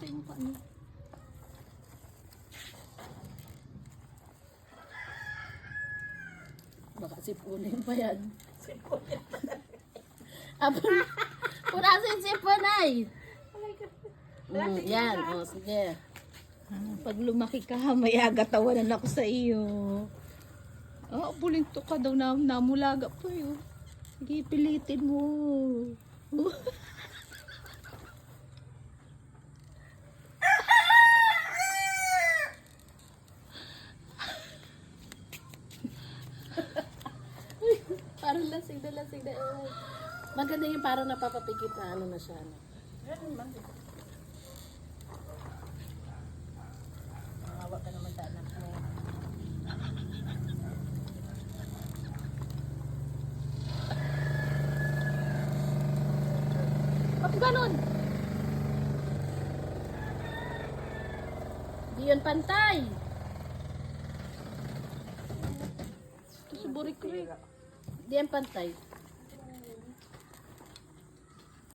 sa inyo ka ano. Baka sipunin pa yan. Sipunin pa. Punasin sipon ay. Sige Yan, na. o sige. Pag lumaki ka, may agatawanan ako sa iyo. Oh, bulinto ka daw na namulaga po yun. Sige, pilitin mo. Parang lasing na lasing na. Maganda yung parang napapapikit na ano na siya. Ano. Yan man. Mawa ka naman sa anak mo. Bakit ganun? Di yun pantay. Ito si Burik ko eh. Di yan pantay.